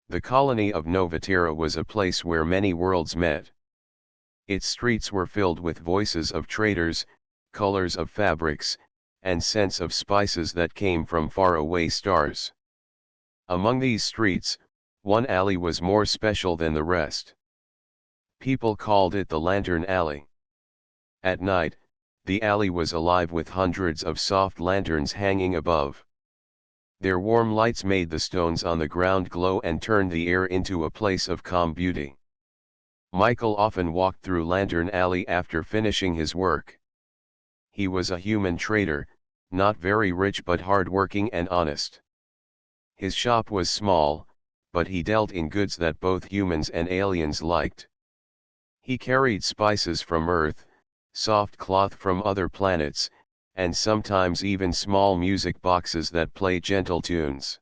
The colony of Novatera was a place where many worlds met. Its streets were filled with voices of traders, colors of fabrics, and scents of spices that came from faraway stars. Among these streets, one alley was more special than the rest. People called it the Lantern Alley. At night, the alley was alive with hundreds of soft lanterns hanging above. Their warm lights made the stones on the ground glow and turned the air into a place of calm beauty. Michael often walked through Lantern Alley after finishing his work. He was a human trader, not very rich but hard-working and honest. His shop was small, but he dealt in goods that both humans and aliens liked. He carried spices from Earth, soft cloth from other planets, and sometimes even small music boxes that play gentle tunes.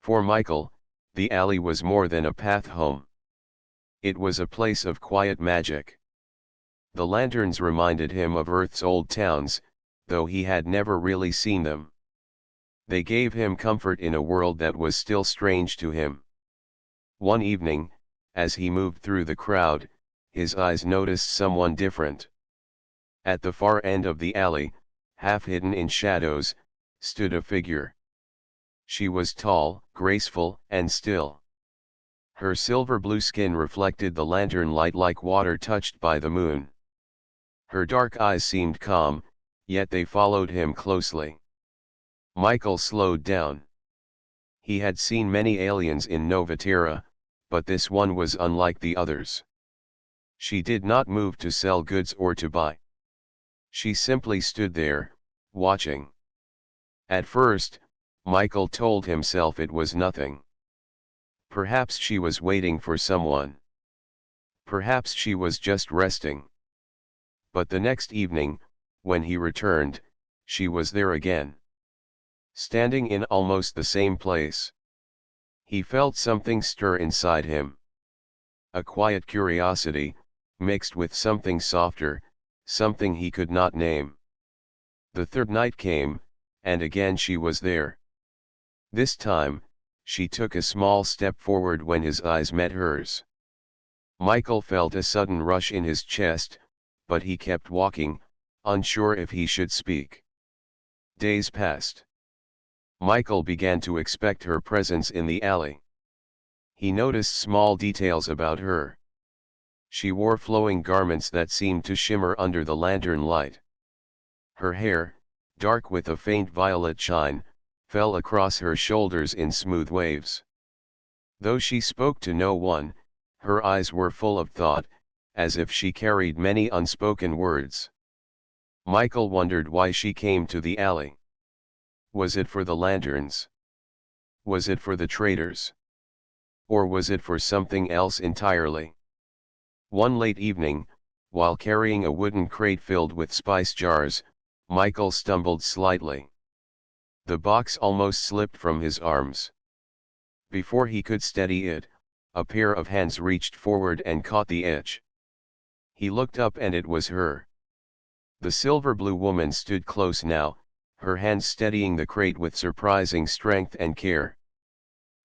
For Michael, the alley was more than a path home. It was a place of quiet magic. The lanterns reminded him of Earth's old towns, though he had never really seen them. They gave him comfort in a world that was still strange to him. One evening, as he moved through the crowd, his eyes noticed someone different. At the far end of the alley, half hidden in shadows, stood a figure. She was tall, graceful, and still. Her silver-blue skin reflected the lantern light like water touched by the moon. Her dark eyes seemed calm, yet they followed him closely. Michael slowed down. He had seen many aliens in Novatera, but this one was unlike the others. She did not move to sell goods or to buy. She simply stood there, watching. At first, Michael told himself it was nothing. Perhaps she was waiting for someone. Perhaps she was just resting. But the next evening, when he returned, she was there again. Standing in almost the same place. He felt something stir inside him. A quiet curiosity, mixed with something softer, something he could not name. The third night came, and again she was there. This time, she took a small step forward when his eyes met hers. Michael felt a sudden rush in his chest, but he kept walking, unsure if he should speak. Days passed. Michael began to expect her presence in the alley. He noticed small details about her. She wore flowing garments that seemed to shimmer under the lantern light. Her hair, dark with a faint violet shine, fell across her shoulders in smooth waves. Though she spoke to no one, her eyes were full of thought, as if she carried many unspoken words. Michael wondered why she came to the alley. Was it for the lanterns? Was it for the traders? Or was it for something else entirely? One late evening, while carrying a wooden crate filled with spice jars, Michael stumbled slightly. The box almost slipped from his arms. Before he could steady it, a pair of hands reached forward and caught the edge. He looked up and it was her. The silver-blue woman stood close now, her hands steadying the crate with surprising strength and care.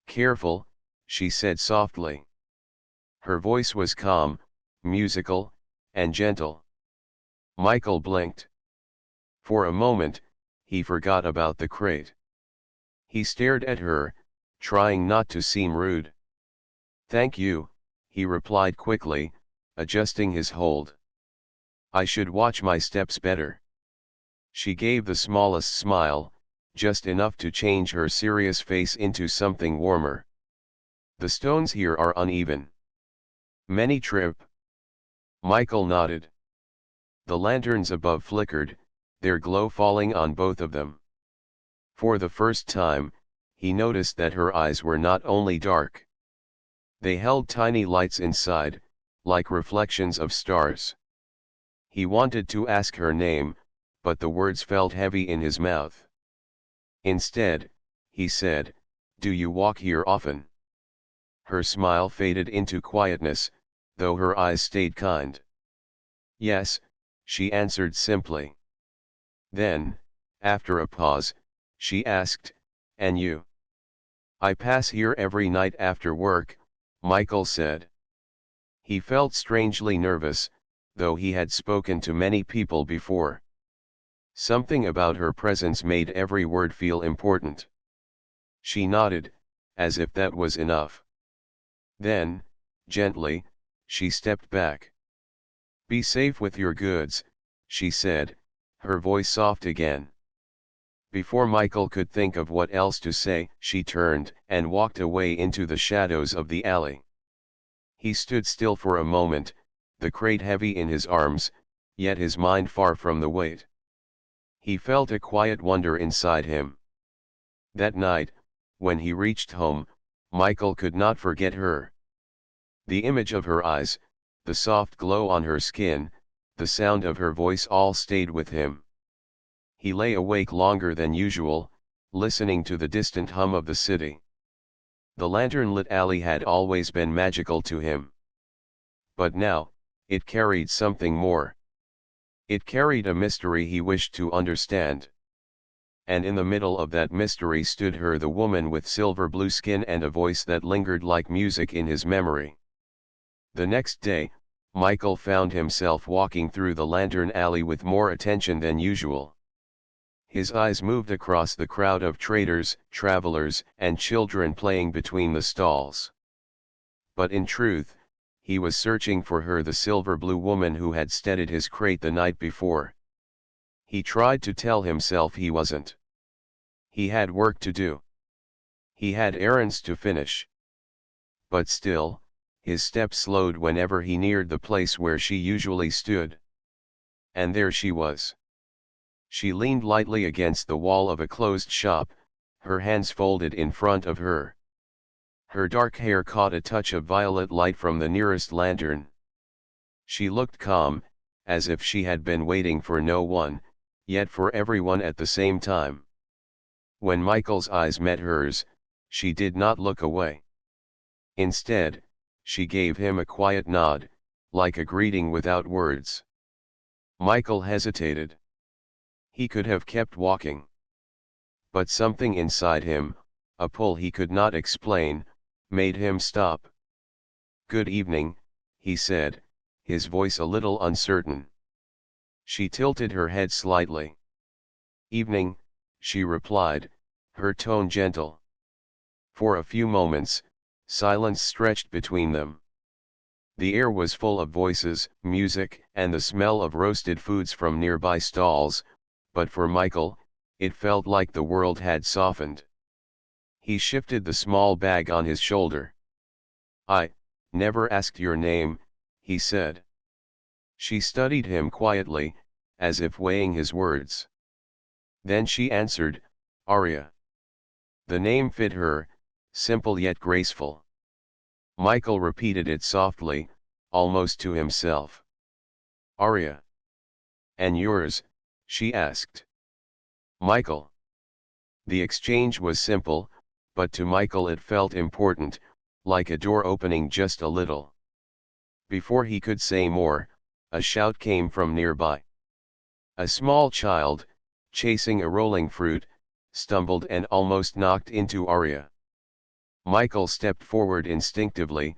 "Careful," she said softly. Her voice was calm, musical, and gentle. Michael blinked. For a moment, he forgot about the crate. He stared at her, trying not to seem rude. "Thank you," he replied quickly, adjusting his hold. "I should watch my steps better." She gave the smallest smile, just enough to change her serious face into something warmer. "The stones here are uneven. Many trip." Michael nodded. The lanterns above flickered, their glow falling on both of them. For the first time, he noticed that her eyes were not only dark. They held tiny lights inside, like reflections of stars. He wanted to ask her name, but the words felt heavy in his mouth. Instead, he said, "Do you walk here often?" Her smile faded into quietness, though her eyes stayed kind. "Yes," she answered simply. Then, after a pause, she asked, "And you?" I pass here every night after work, Michael said. He felt strangely nervous, though he had spoken to many people before. Something about her presence made every word feel important. She nodded, as if that was enough. Then, gently, she stepped back. Be safe with your goods, she said, her voice soft again. Before Michael could think of what else to say, she turned and walked away into the shadows of the alley. He stood still for a moment, the crate heavy in his arms, yet his mind far from the weight. He felt a quiet wonder inside him. That night, when he reached home, Michael could not forget her. The image of her eyes, the soft glow on her skin, the sound of her voice all stayed with him. He lay awake longer than usual, listening to the distant hum of the city. The lantern-lit alley had always been magical to him. But now, it carried something more. It carried a mystery he wished to understand. And in the middle of that mystery stood her, the woman with silver blue skin and a voice that lingered like music in his memory. The next day, Michael found himself walking through the lantern alley with more attention than usual. His eyes moved across the crowd of traders, travelers, and children playing between the stalls. But in truth, he was searching for her, the silver blue woman who had steadied his crate the night before. He tried to tell himself he wasn't. He had work to do. He had errands to finish. But still, his steps slowed whenever he neared the place where she usually stood. And there she was. She leaned lightly against the wall of a closed shop, her hands folded in front of her. Her dark hair caught a touch of violet light from the nearest lantern. She looked calm, as if she had been waiting for no one, yet for everyone at the same time. When Michael's eyes met hers, she did not look away. Instead, she gave him a quiet nod, like a greeting without words. Michael hesitated. He could have kept walking. But something inside him, a pull he could not explain, made him stop. Good evening, he said, his voice a little uncertain. She tilted her head slightly. Evening, she replied, her tone gentle. For a few moments, silence stretched between them. The air was full of voices, music, and the smell of roasted foods from nearby stalls, but for Michael, it felt like the world had softened. He shifted the small bag on his shoulder. I never asked your name, he said. She studied him quietly, as if weighing his words. Then she answered, Arya. The name fit her, simple yet graceful. Michael repeated it softly, almost to himself. Arya. And yours? She asked. Michael. The exchange was simple, but to Michael it felt important, like a door opening just a little. Before he could say more, a shout came from nearby. A small child, chasing a rolling fruit, stumbled and almost knocked into Arya. Michael stepped forward instinctively,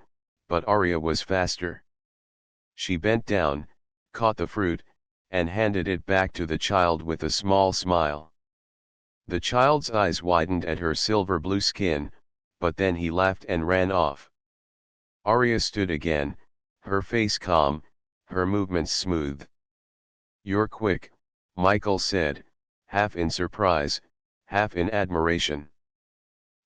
but Arya was faster. She bent down, caught the fruit, and handed it back to the child with a small smile. The child's eyes widened at her silver blue skin, but then he laughed and ran off. Arya stood again, her face calm, her movements smooth. You're quick, Michael said, half in surprise, half in admiration.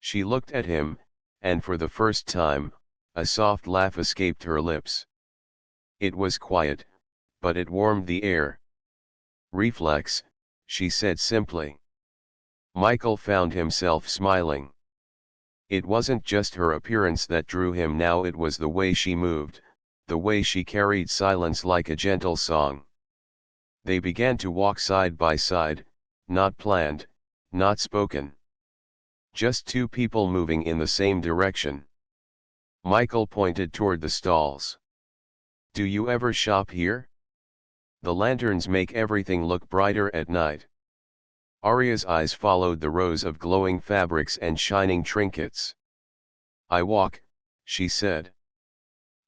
She looked at him, and for the first time, a soft laugh escaped her lips. It was quiet, but it warmed the air. Reflex, she said simply. Michael found himself smiling. It wasn't just her appearance that drew him now, it was the way she moved, the way she carried silence like a gentle song. They began to walk side by side, not planned, not spoken. Just two people moving in the same direction. Michael pointed toward the stalls. Do you ever shop here? The lanterns make everything look brighter at night. Arya's eyes followed the rows of glowing fabrics and shining trinkets. "I walk," she said.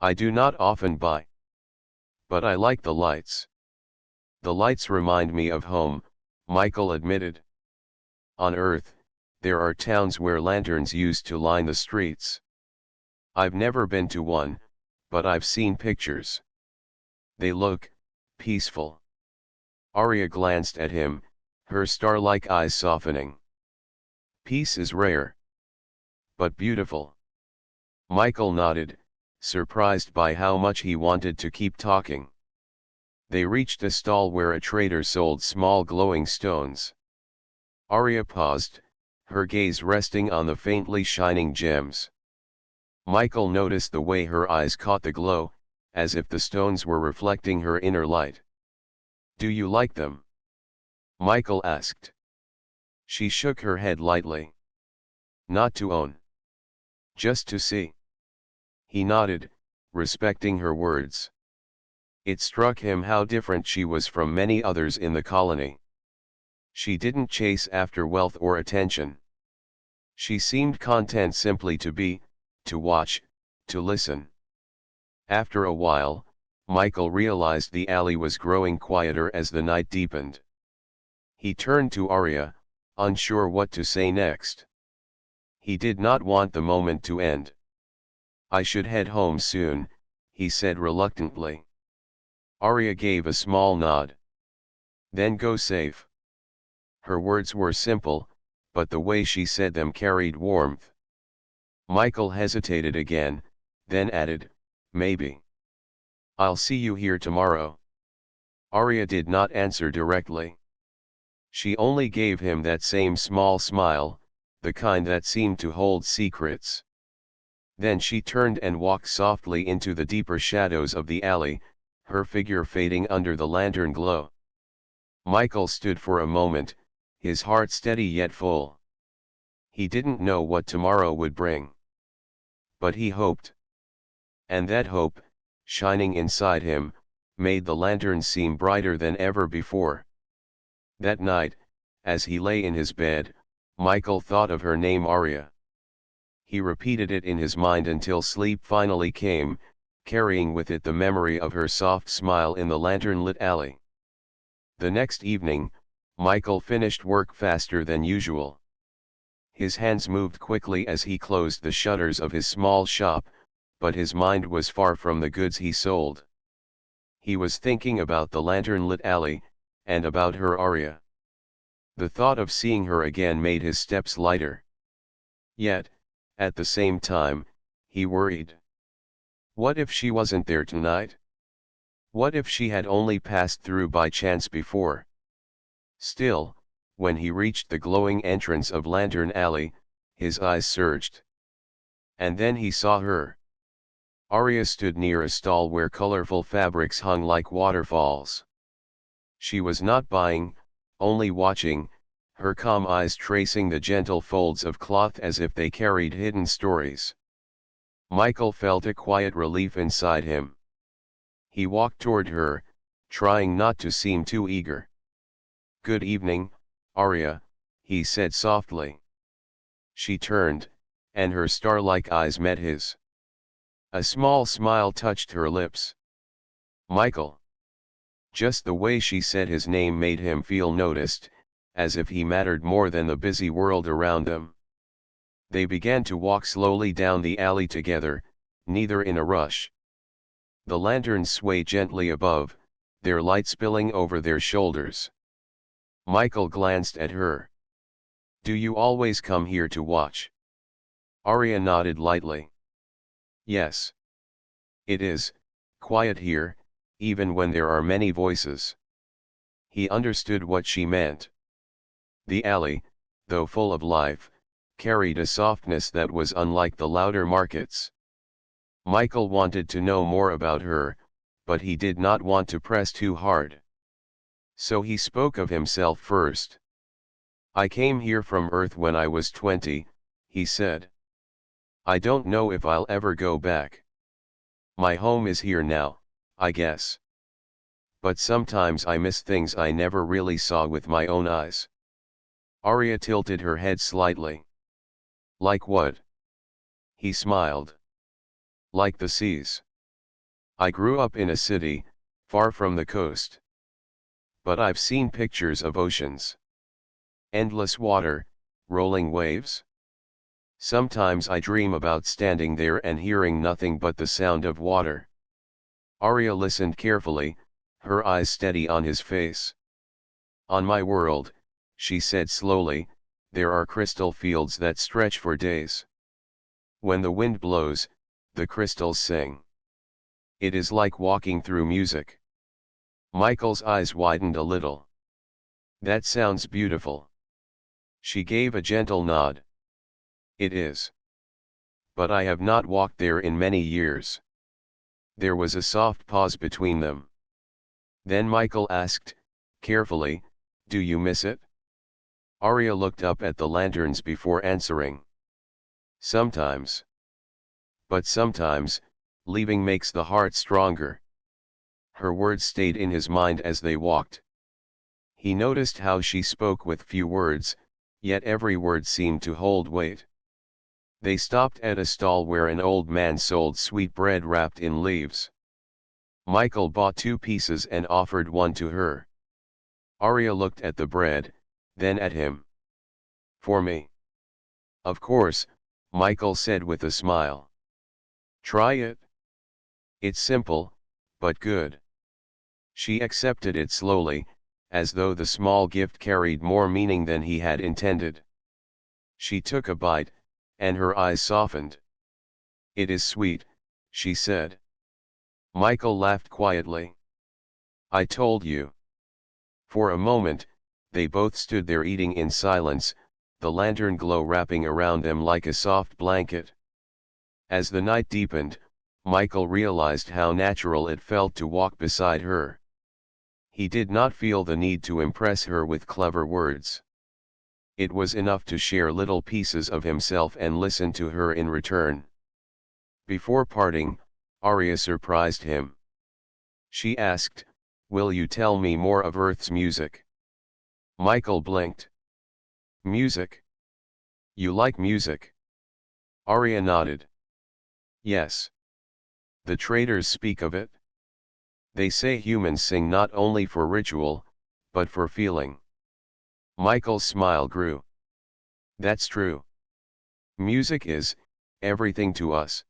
"I do not often buy. But I like the lights." "The lights remind me of home," Michael admitted. "On Earth, there are towns where lanterns used to line the streets. I've never been to one, but I've seen pictures. They look peaceful." Arya glanced at him, her star-like eyes softening. "Peace is rare. But beautiful." Michael nodded, surprised by how much he wanted to keep talking. They reached a stall where a trader sold small glowing stones. Arya paused, her gaze resting on the faintly shining gems. Michael noticed the way her eyes caught the glow, as if the stones were reflecting her inner light. "Do you like them?" Michael asked. She shook her head lightly. "Not to own. Just to see." He nodded, respecting her words. It struck him how different she was from many others in the colony. She didn't chase after wealth or attention. She seemed content simply to be, to watch, to listen. After a while, Michael realized the alley was growing quieter as the night deepened. He turned to Arya, unsure what to say next. He did not want the moment to end. "I should head home soon," he said reluctantly. Arya gave a small nod. "Then go safe." Her words were simple, but the way she said them carried warmth. Michael hesitated again, then added, "Maybe. I'll see you here tomorrow." Arya did not answer directly. She only gave him that same small smile, the kind that seemed to hold secrets. Then she turned and walked softly into the deeper shadows of the alley, her figure fading under the lantern glow. Michael stood for a moment, his heart steady yet full. He didn't know what tomorrow would bring. But he hoped. And that hope, shining inside him, made the lantern seem brighter than ever before. That night, as he lay in his bed, Michael thought of her name Arya. He repeated it in his mind until sleep finally came, carrying with it the memory of her soft smile in the lantern-lit alley. The next evening, Michael finished work faster than usual. His hands moved quickly as he closed the shutters of his small shop, but his mind was far from the goods he sold. He was thinking about the lantern-lit alley, and about her Arya. The thought of seeing her again made his steps lighter. Yet, at the same time, he worried. What if she wasn't there tonight? What if she had only passed through by chance before? Still, when he reached the glowing entrance of Lantern Alley, his eyes surged. And then he saw her. Arya stood near a stall where colorful fabrics hung like waterfalls. She was not buying, only watching, her calm eyes tracing the gentle folds of cloth as if they carried hidden stories. Michael felt a quiet relief inside him. He walked toward her, trying not to seem too eager. "Good evening, Arya," he said softly. She turned, and her star-like eyes met his. A small smile touched her lips. "Michael." Just the way she said his name made him feel noticed, as if he mattered more than the busy world around them. They began to walk slowly down the alley together, neither in a rush. The lanterns swayed gently above, their light spilling over their shoulders. Michael glanced at her. "Do you always come here to watch?" Arya nodded lightly. "Yes. It is quiet here, even when there are many voices." He understood what she meant. The alley, though full of life, carried a softness that was unlike the louder markets. Michael wanted to know more about her, but he did not want to press too hard. So he spoke of himself first. "I came here from Earth when I was 20, he said. "I don't know if I'll ever go back. My home is here now, I guess. But sometimes I miss things I never really saw with my own eyes." Arya tilted her head slightly. Like what? He smiled. Like the seas. I grew up in a city, far from the coast. But I've seen pictures of oceans. Endless water, rolling waves. Sometimes I dream about standing there and hearing nothing but the sound of water. Arya listened carefully, her eyes steady on his face. On my world, she said slowly, there are crystal fields that stretch for days. When the wind blows, the crystals sing. It is like walking through music. Michael's eyes widened a little. That sounds beautiful. She gave a gentle nod. It is. But I have not walked there in many years. There was a soft pause between them. Then Michael asked, carefully, do you miss it? Arya looked up at the lanterns before answering. Sometimes. But sometimes, leaving makes the heart stronger. Her words stayed in his mind as they walked. He noticed how she spoke with few words, yet every word seemed to hold weight. They stopped at a stall where an old man sold sweet bread wrapped in leaves. Michael bought 2 pieces and offered one to her. Arya looked at the bread, then at him. For me? Of course, Michael said with a smile. Try it. It's simple, but good. She accepted it slowly, as though the small gift carried more meaning than he had intended. She took a bite, and her eyes softened. It is sweet, she said. Michael laughed quietly. I told you. For a moment, they both stood there eating in silence, the lantern glow wrapping around them like a soft blanket. As the night deepened, Michael realized how natural it felt to walk beside her. He did not feel the need to impress her with clever words. It was enough to share little pieces of himself and listen to her in return. Before parting, Arya surprised him. She asked, will you tell me more of Earth's music? Michael blinked. Music? You like music? Arya nodded. Yes. The traders speak of it. They say humans sing not only for ritual, but for feeling. Michael's smile grew. That's true. Music is everything to us.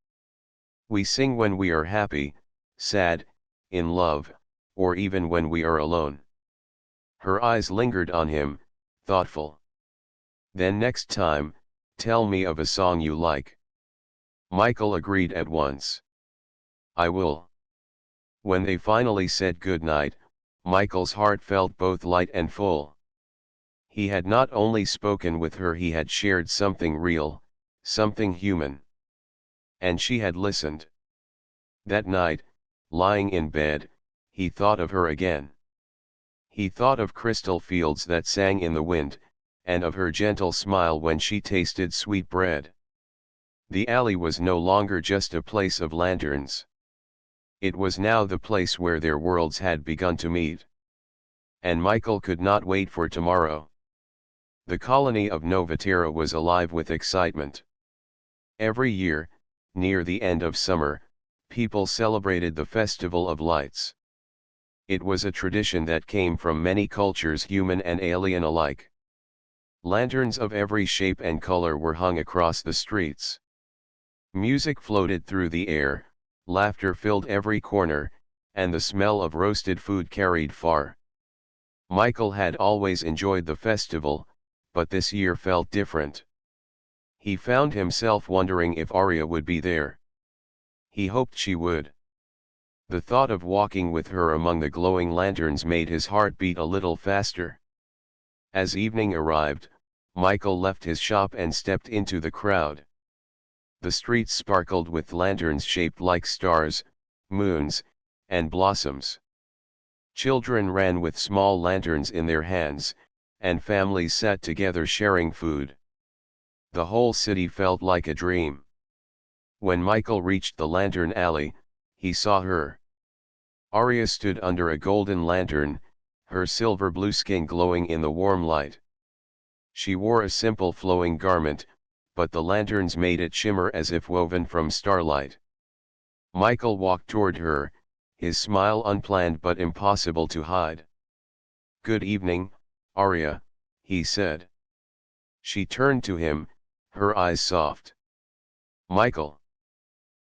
We sing when we are happy, sad, in love, or even when we are alone. Her eyes lingered on him, thoughtful. Then next time, tell me of a song you like. Michael agreed at once. I will. When they finally said goodnight, Michael's heart felt both light and full. He had not only spoken with her, he had shared something real, something human. And she had listened. That night, lying in bed, he thought of her again. He thought of crystal fields that sang in the wind, and of her gentle smile when she tasted sweet bread. The alley was no longer just a place of lanterns. It was now the place where their worlds had begun to meet. And Michael could not wait for tomorrow. The colony of Novatera was alive with excitement. Every year, near the end of summer, people celebrated the Festival of Lights. It was a tradition that came from many cultures, human and alien alike. Lanterns of every shape and color were hung across the streets. Music floated through the air, laughter filled every corner, and the smell of roasted food carried far. Michael had always enjoyed the festival, but this year felt different. He found himself wondering if Arya would be there. He hoped she would. The thought of walking with her among the glowing lanterns made his heart beat a little faster. As evening arrived, Michael left his shop and stepped into the crowd. The streets sparkled with lanterns shaped like stars, moons, and blossoms. Children ran with small lanterns in their hands, and families sat together sharing food. The whole city felt like a dream. When Michael reached the lantern alley, he saw her. Arya stood under a golden lantern, her silver blue skin glowing in the warm light. She wore a simple flowing garment, but the lanterns made it shimmer as if woven from starlight. Michael walked toward her, his smile unplanned but impossible to hide. "Good evening, Arya," he said. She turned to him, her eyes soft. "Michael."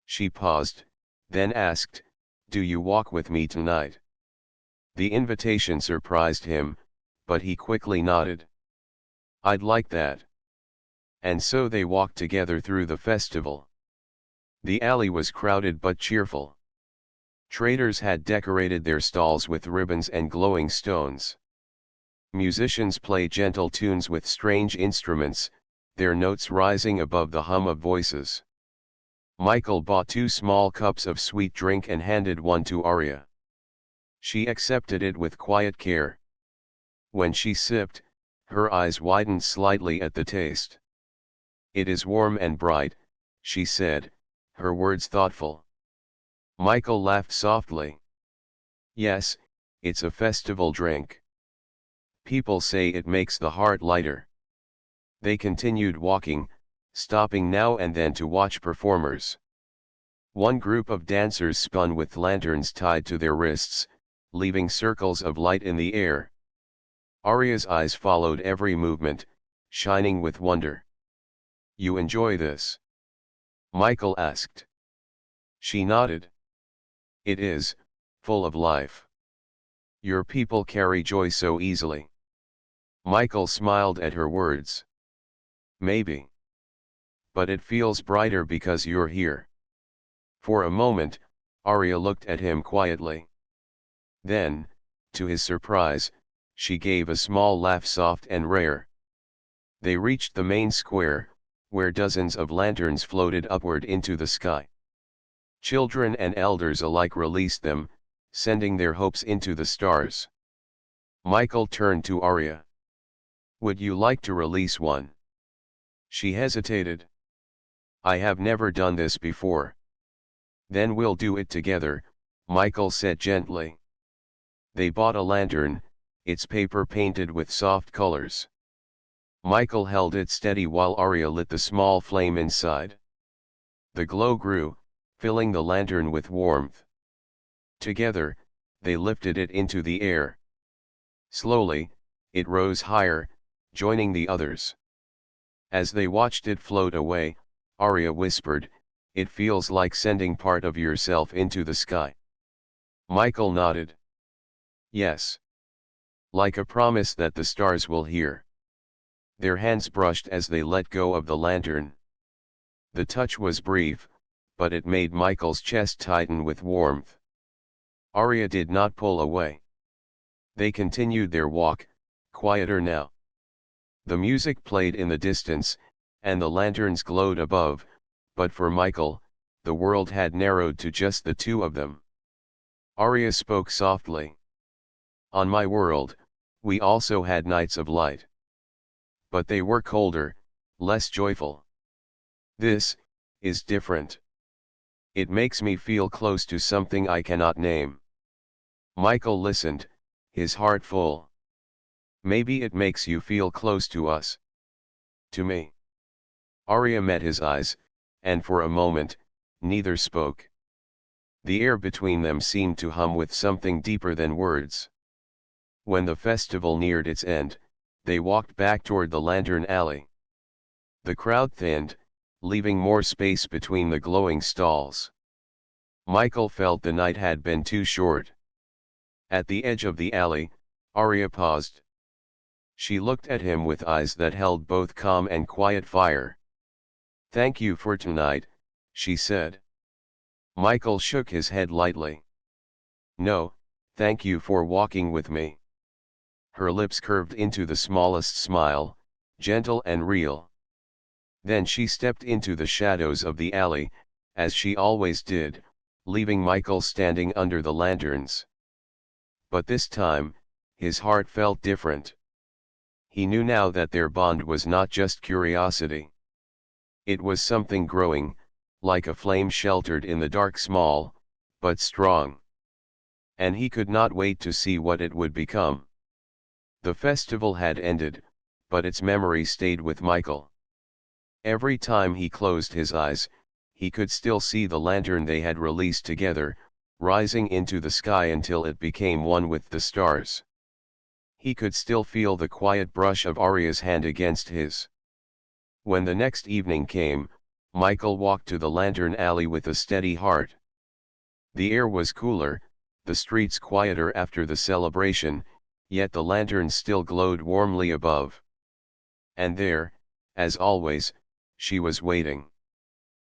She paused, then asked, "Do you walk with me tonight?" The invitation surprised him, but he quickly nodded. "I'd like that." And so they walked together through the festival. The alley was crowded but cheerful. Traders had decorated their stalls with ribbons and glowing stones. Musicians played gentle tunes with strange instruments, their notes rising above the hum of voices. Michael bought 2 small cups of sweet drink and handed one to Arya. She accepted it with quiet care. When she sipped, her eyes widened slightly at the taste. "It is warm and bright," she said, her words thoughtful. Michael laughed softly. "Yes, it's a festival drink. People say it makes the heart lighter." They continued walking, stopping now and then to watch performers. One group of dancers spun with lanterns tied to their wrists, leaving circles of light in the air. Arya's eyes followed every movement, shining with wonder. "You enjoy this?" Michael asked. She nodded. "It is, full of life. Your people carry joy so easily." Michael smiled at her words. "Maybe. But it feels brighter because you're here." For a moment, Arya looked at him quietly. Then, to his surprise, she gave a small laugh, soft and rare. They reached the main square, where dozens of lanterns floated upward into the sky. Children and elders alike released them, sending their hopes into the stars. Michael turned to Arya. "Would you like to release one?" She hesitated. "I have never done this before." "Then we'll do it together," Michael said gently. They bought a lantern, its paper painted with soft colors. Michael held it steady while Arya lit the small flame inside. The glow grew, filling the lantern with warmth. Together, they lifted it into the air. Slowly, it rose higher, joining the others. As they watched it float away, Arya whispered, "It feels like sending part of yourself into the sky." Michael nodded. "Yes. Like a promise that the stars will hear." Their hands brushed as they let go of the lantern. The touch was brief, but it made Michael's chest tighten with warmth. Arya did not pull away. They continued their walk, quieter now. The music played in the distance, and the lanterns glowed above, but for Michael, the world had narrowed to just the two of them. Arya spoke softly. "On my world, we also had nights of light. But they were colder, less joyful. This is different. It makes me feel close to something I cannot name." Michael listened, his heart full. "Maybe it makes you feel close to us." "To me." Arya met his eyes, and for a moment, neither spoke. The air between them seemed to hum with something deeper than words. When the festival neared its end, they walked back toward the lantern alley. The crowd thinned, leaving more space between the glowing stalls. Michael felt the night had been too short. At the edge of the alley, Arya paused. She looked at him with eyes that held both calm and quiet fire. "Thank you for tonight," she said. Michael shook his head lightly. "No, thank you for walking with me." Her lips curved into the smallest smile, gentle and real. Then she stepped into the shadows of the alley, as she always did, leaving Michael standing under the lanterns. But this time, his heart felt different. He knew now that their bond was not just curiosity. It was something growing, like a flame sheltered in the dark, small, but strong. And he could not wait to see what it would become. The festival had ended, but its memory stayed with Michael. Every time he closed his eyes, he could still see the lantern they had released together, rising into the sky until it became one with the stars. He could still feel the quiet brush of Arya's hand against his. When the next evening came, Michael walked to the lantern alley with a steady heart. The air was cooler, the streets quieter after the celebration, yet the lanterns still glowed warmly above. And there, as always, she was waiting.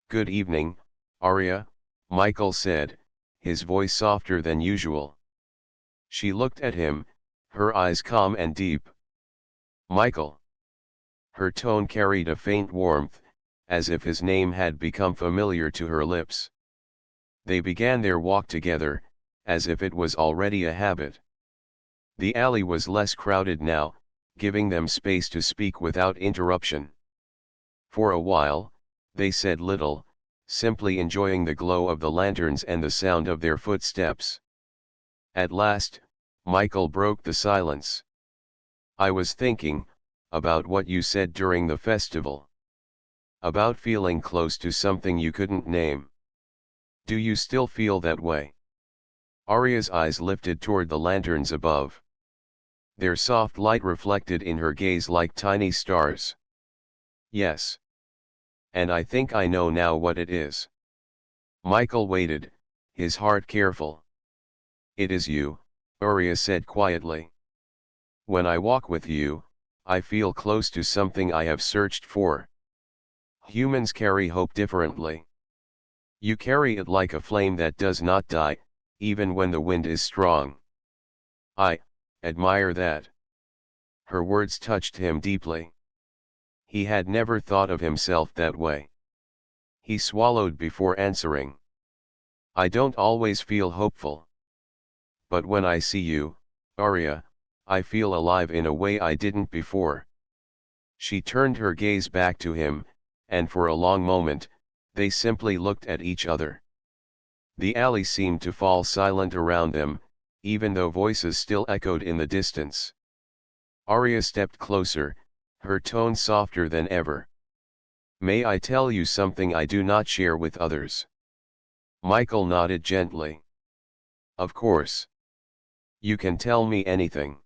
"Good evening, Arya," Michael said, his voice softer than usual. She looked at him, her eyes calm and deep. "Michael." Her tone carried a faint warmth, as if his name had become familiar to her lips. They began their walk together, as if it was already a habit. The alley was less crowded now, giving them space to speak without interruption. For a while, they said little, simply enjoying the glow of the lanterns and the sound of their footsteps. At last, Michael broke the silence. "I was thinking about what you said during the festival. About feeling close to something you couldn't name. Do you still feel that way?" Arya's eyes lifted toward the lanterns above. Their soft light reflected in her gaze like tiny stars. "Yes. And I think I know now what it is." Michael waited, his heart careful. "It is you," Arya said quietly. "When I walk with you, I feel close to something I have searched for. Humans carry hope differently. You carry it like a flame that does not die, even when the wind is strong. I admire that." Her words touched him deeply. He had never thought of himself that way. He swallowed before answering. "I don't always feel hopeful. But when I see you, Arya, I feel alive in a way I didn't before." She turned her gaze back to him, and for a long moment, they simply looked at each other. The alley seemed to fall silent around them, even though voices still echoed in the distance. Arya stepped closer, her tone softer than ever. "May I tell you something I do not share with others?" Michael nodded gently. "Of course. You can tell me anything."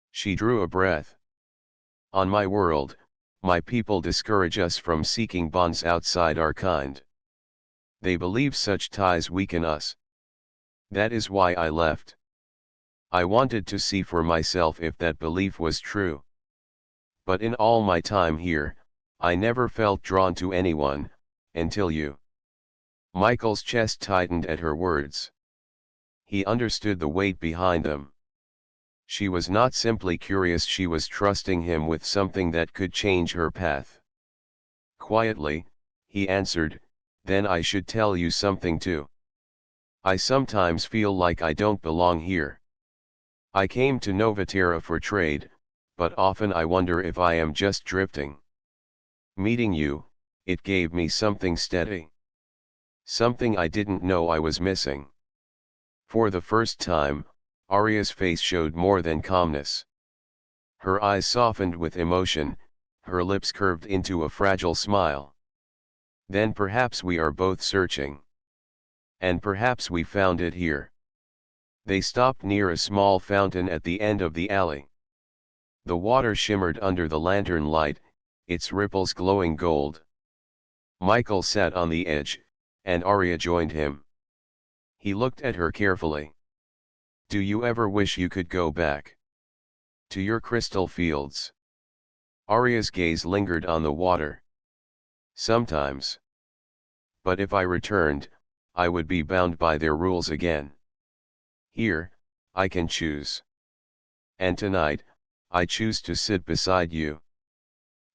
She drew a breath. "On my world, my people discourage us from seeking bonds outside our kind. They believe such ties weaken us. That is why I left. I wanted to see for myself if that belief was true. But in all my time here, I never felt drawn to anyone, until you." Michael's chest tightened at her words. He understood the weight behind them. She was not simply curious, she was trusting him with something that could change her path. Quietly, he answered, "Then I should tell you something too. I sometimes feel like I don't belong here. I came to Novatera for trade, but often I wonder if I am just drifting. Meeting you, it gave me something steady. Something I didn't know I was missing." For the first time, Arya's face showed more than calmness. Her eyes softened with emotion, her lips curved into a fragile smile. "Then perhaps we are both searching. And perhaps we found it here." They stopped near a small fountain at the end of the alley. The water shimmered under the lantern light, its ripples glowing gold. Michael sat on the edge, and Arya joined him. He looked at her carefully. "Do you ever wish you could go back to your crystal fields?" Arya's gaze lingered on the water. "Sometimes. But if I returned, I would be bound by their rules again. Here, I can choose. And tonight, I choose to sit beside you."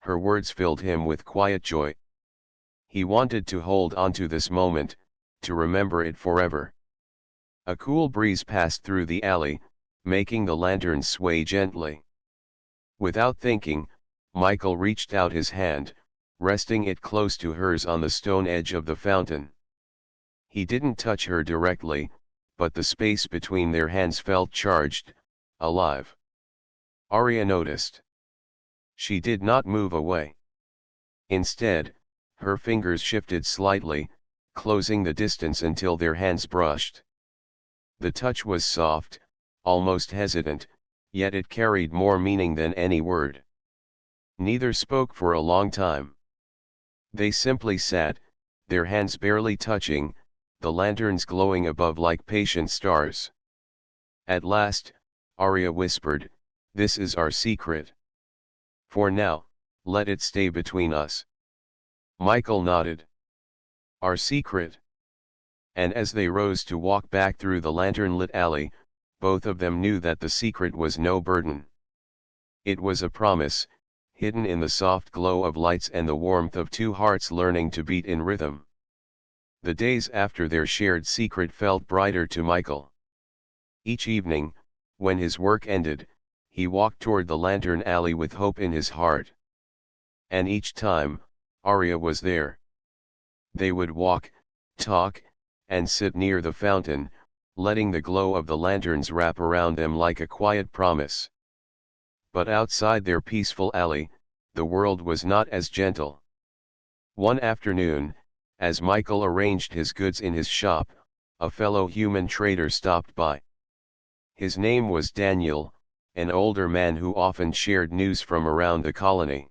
Her words filled him with quiet joy. He wanted to hold on to this moment, to remember it forever. A cool breeze passed through the alley, making the lanterns sway gently. Without thinking, Michael reached out his hand, resting it close to hers on the stone edge of the fountain. He didn't touch her directly, but the space between their hands felt charged, alive. Arya noticed. She did not move away. Instead, her fingers shifted slightly, closing the distance until their hands brushed. The touch was soft, almost hesitant, yet it carried more meaning than any word. Neither spoke for a long time. They simply sat, their hands barely touching, the lanterns glowing above like patient stars. At last, Arya whispered, "This is our secret. For now, let it stay between us." Michael nodded. "Our secret?" And as they rose to walk back through the lantern-lit alley, both of them knew that the secret was no burden. It was a promise, hidden in the soft glow of lights and the warmth of two hearts learning to beat in rhythm. The days after their shared secret felt brighter to Michael. Each evening, when his work ended, he walked toward the lantern alley with hope in his heart. And each time, Arya was there. They would walk, talk, and sit near the fountain, letting the glow of the lanterns wrap around them like a quiet promise. But outside their peaceful alley, the world was not as gentle. One afternoon, as Michael arranged his goods in his shop, a fellow human trader stopped by. His name was Daniel, an older man who often shared news from around the colony.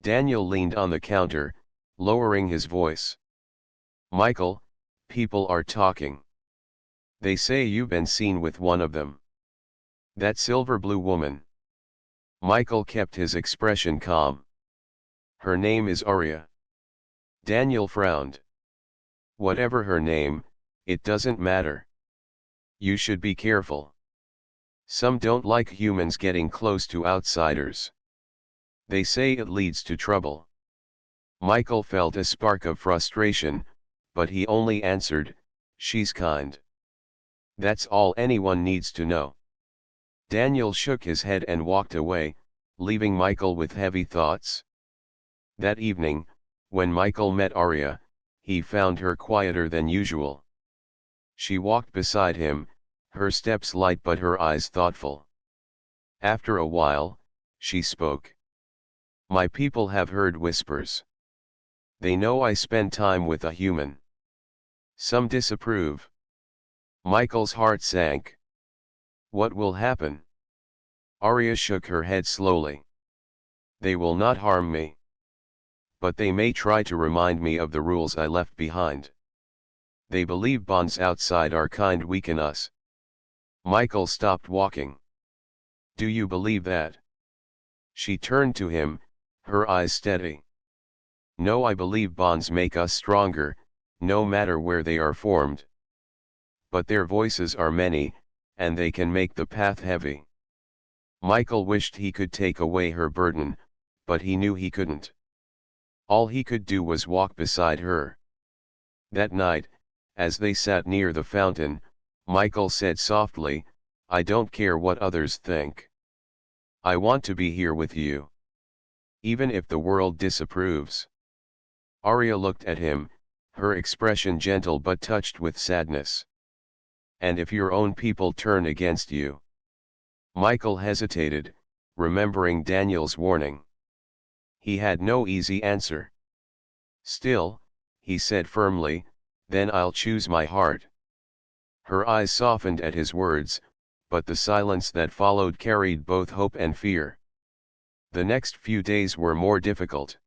Daniel leaned on the counter, lowering his voice. "Michael, people are talking. They say you've been seen with one of them. That silver-blue woman." Michael kept his expression calm. "Her name is Arya." Daniel frowned. "Whatever her name, it doesn't matter. You should be careful. Some don't like humans getting close to outsiders. They say it leads to trouble." Michael felt a spark of frustration, but he only answered, "She's kind. That's all anyone needs to know." Daniel shook his head and walked away, leaving Michael with heavy thoughts. That evening, when Michael met Arya, he found her quieter than usual. She walked beside him, her steps light but her eyes thoughtful. After a while, she spoke. "My people have heard whispers. They know I spend time with a human. Some disapprove." Michael's heart sank. "What will happen?" Arya shook her head slowly. "They will not harm me. But they may try to remind me of the rules I left behind. They believe bonds outside our kind weaken us." Michael stopped walking. "Do you believe that?" She turned to him, her eyes steady. "No, I believe bonds make us stronger, no matter where they are formed. But their voices are many, and they can make the path heavy." Michael wished he could take away her burden, but he knew he couldn't. All he could do was walk beside her. That night, as they sat near the fountain, Michael said softly, "I don't care what others think. I want to be here with you. Even if the world disapproves." Arya looked at him, her expression gentle but touched with sadness. "And if your own people turn against you?" Michael hesitated, remembering Daniel's warning. He had no easy answer. "Still," he said firmly, "then I'll choose my heart." Her eyes softened at his words, but the silence that followed carried both hope and fear. The next few days were more difficult.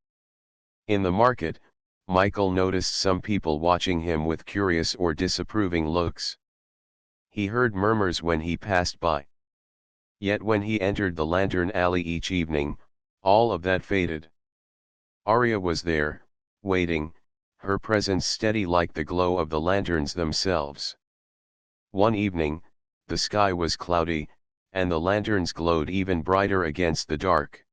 In the market, Michael noticed some people watching him with curious or disapproving looks. He heard murmurs when he passed by. Yet when he entered the lantern alley each evening, all of that faded. Arya was there, waiting, her presence steady like the glow of the lanterns themselves. One evening, the sky was cloudy, and the lanterns glowed even brighter against the dark.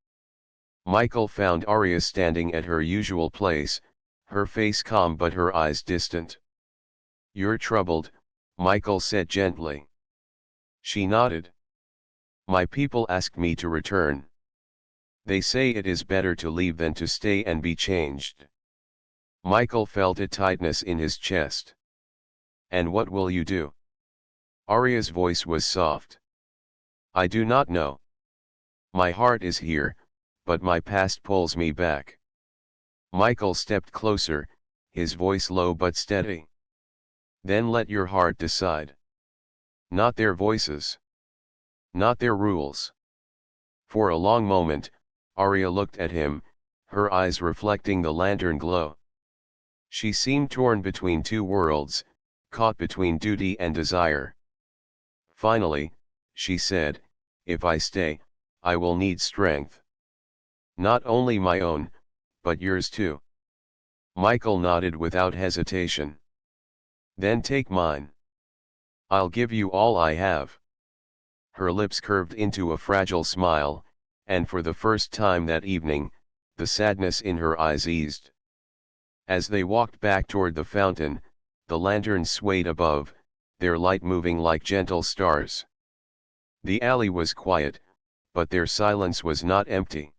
Michael found Arya standing at her usual place, her face calm but her eyes distant. "You're troubled," Michael said gently. She nodded. "My people asked me to return. They say it is better to leave than to stay and be changed." Michael felt a tightness in his chest. "And what will you do?" Arya's voice was soft. "I do not know. My heart is here, but my past pulls me back. Michael stepped closer, his voice low but steady. Then let your heart decide. Not their voices. Not their rules. For a long moment, Arya looked at him, her eyes reflecting the lantern glow. She seemed torn between two worlds, caught between duty and desire. Finally, she said, "If I stay, I will need strength. Not only my own, but yours too." Michael nodded without hesitation. "Then take mine. I'll give you all I have." Her lips curved into a fragile smile, and for the first time that evening, the sadness in her eyes eased. As they walked back toward the fountain, the lanterns swayed above, their light moving like gentle stars. The alley was quiet, but their silence was not empty.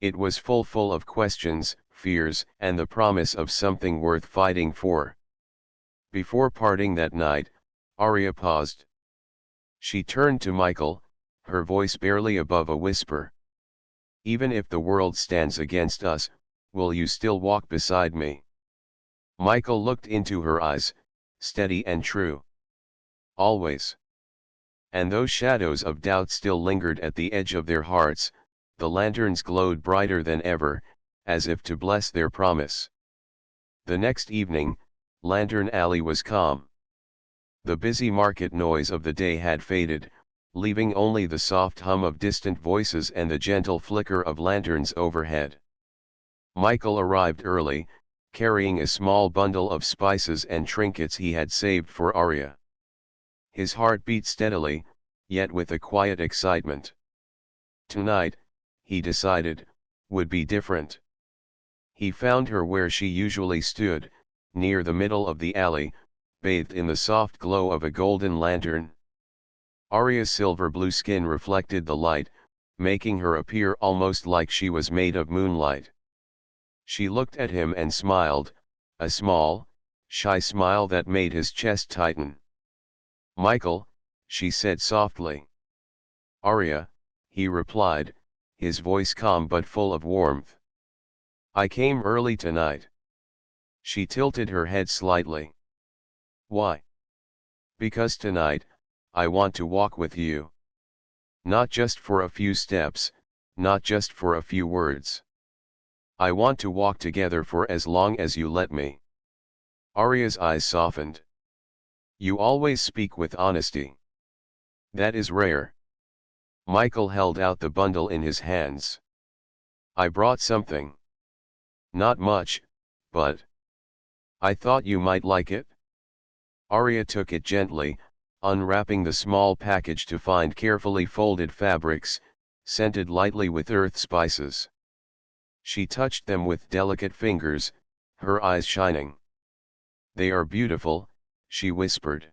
It was full of questions, fears, and the promise of something worth fighting for. Before parting that night, Arya paused. She turned to Michael, her voice barely above a whisper. "Even if the world stands against us, will you still walk beside me?" Michael looked into her eyes, steady and true. "Always." And though shadows of doubt still lingered at the edge of their hearts, the lanterns glowed brighter than ever, as if to bless their promise. The next evening, Lantern Alley was calm. The busy market noise of the day had faded, leaving only the soft hum of distant voices and the gentle flicker of lanterns overhead. Michael arrived early, carrying a small bundle of spices and trinkets he had saved for Arya. His heart beat steadily, yet with a quiet excitement. Tonight, he decided, would be different. He found her where she usually stood, near the middle of the alley, bathed in the soft glow of a golden lantern. Arya's silver-blue skin reflected the light, making her appear almost like she was made of moonlight. She looked at him and smiled, a small, shy smile that made his chest tighten. "Michael," she said softly. "Arya," he replied, his voice calm but full of warmth. "I came early tonight." She tilted her head slightly. "Why?" "Because tonight, I want to walk with you. Not just for a few steps, not just for a few words. I want to walk together for as long as you let me." Arya's eyes softened. "You always speak with honesty. That is rare." Michael held out the bundle in his hands. "I brought something. Not much, but I thought you might like it." Arya took it gently, unwrapping the small package to find carefully folded fabrics, scented lightly with earth spices. She touched them with delicate fingers, her eyes shining. "They are beautiful," she whispered.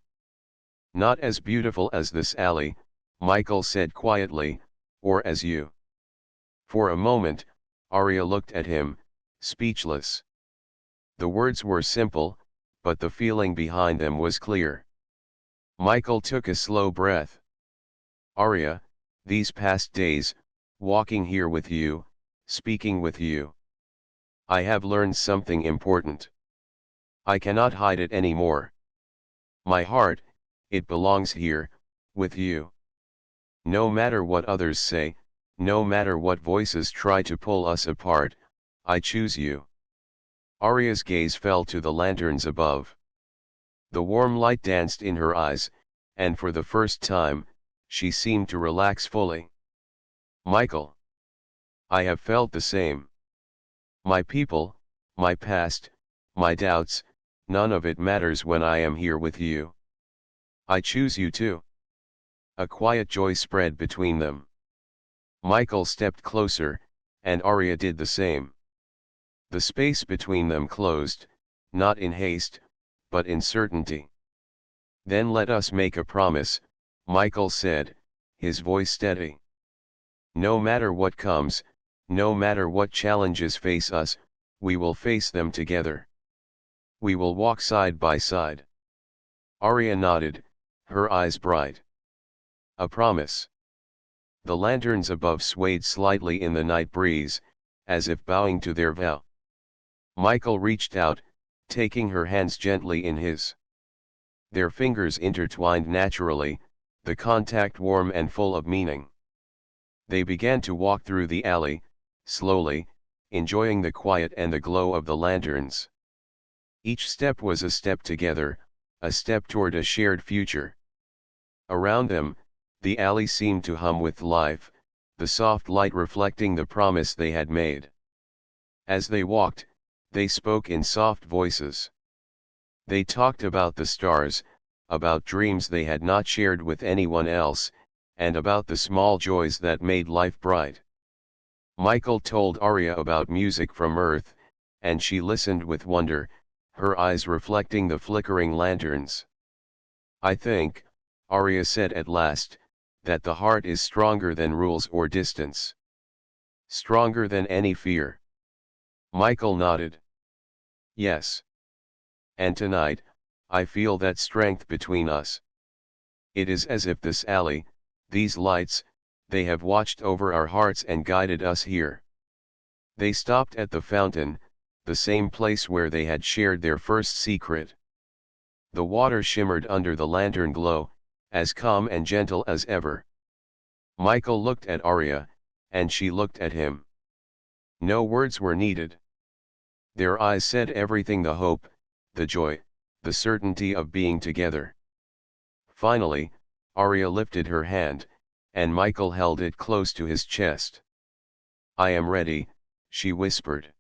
"Not as beautiful as this alley," Michael said quietly, "or as you." For a moment, Arya looked at him, speechless. The words were simple, but the feeling behind them was clear. Michael took a slow breath. "Arya, these past days, walking here with you, speaking with you, I have learned something important. I cannot hide it anymore. My heart, it belongs here, with you. No matter what others say, no matter what voices try to pull us apart, I choose you." Arya's gaze fell to the lanterns above. The warm light danced in her eyes, and for the first time, she seemed to relax fully. "Michael. I have felt the same. My people, my past, my doubts, none of it matters when I am here with you. I choose you too." A quiet joy spread between them. Michael stepped closer, and Arya did the same. The space between them closed, not in haste, but in certainty. "Then let us make a promise," Michael said, his voice steady. "No matter what comes, no matter what challenges face us, we will face them together. We will walk side by side." Arya nodded, her eyes bright. "A promise. The lanterns above swayed slightly in the night breeze, as if bowing to their vow. Michael reached out, taking her hands gently in his. Their fingers intertwined naturally, the contact warm and full of meaning. They began to walk through the alley, slowly, enjoying the quiet and the glow of the lanterns. Each step was a step together, a step toward a shared future. Around them, the alley seemed to hum with life, the soft light reflecting the promise they had made. As they walked, they spoke in soft voices. They talked about the stars, about dreams they had not shared with anyone else, and about the small joys that made life bright. Michael told Arya about music from Earth, and she listened with wonder, her eyes reflecting the flickering lanterns. "I think," Arya said at last, "that the heart is stronger than rules or distance. Stronger than any fear." Michael nodded. "Yes. And tonight, I feel that strength between us. It is as if this alley, these lights, they have watched over our hearts and guided us here." They stopped at the fountain, the same place where they had shared their first secret. The water shimmered under the lantern glow, as calm and gentle as ever. Michael looked at Arya, and she looked at him. No words were needed. Their eyes said everything: the hope, the joy, the certainty of being together. Finally, Arya lifted her hand, and Michael held it close to his chest. "I am ready," she whispered.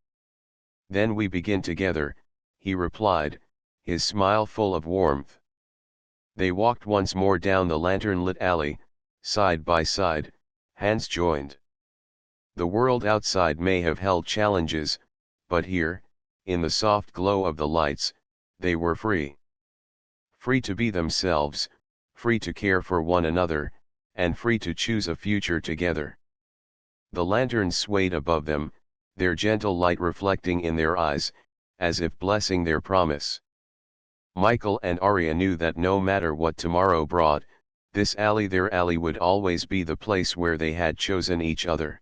"Then we begin together," he replied, his smile full of warmth. They walked once more down the lantern-lit alley, side by side, hands joined. The world outside may have held challenges, but here, in the soft glow of the lights, they were free. Free to be themselves, free to care for one another, and free to choose a future together. The lanterns swayed above them, their gentle light reflecting in their eyes, as if blessing their promise. Michael and Arya knew that no matter what tomorrow brought, this alley, their alley, would always be the place where they had chosen each other.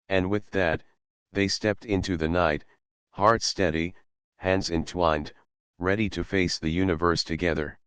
And with that, they stepped into the night, hearts steady, hands entwined, ready to face the universe together.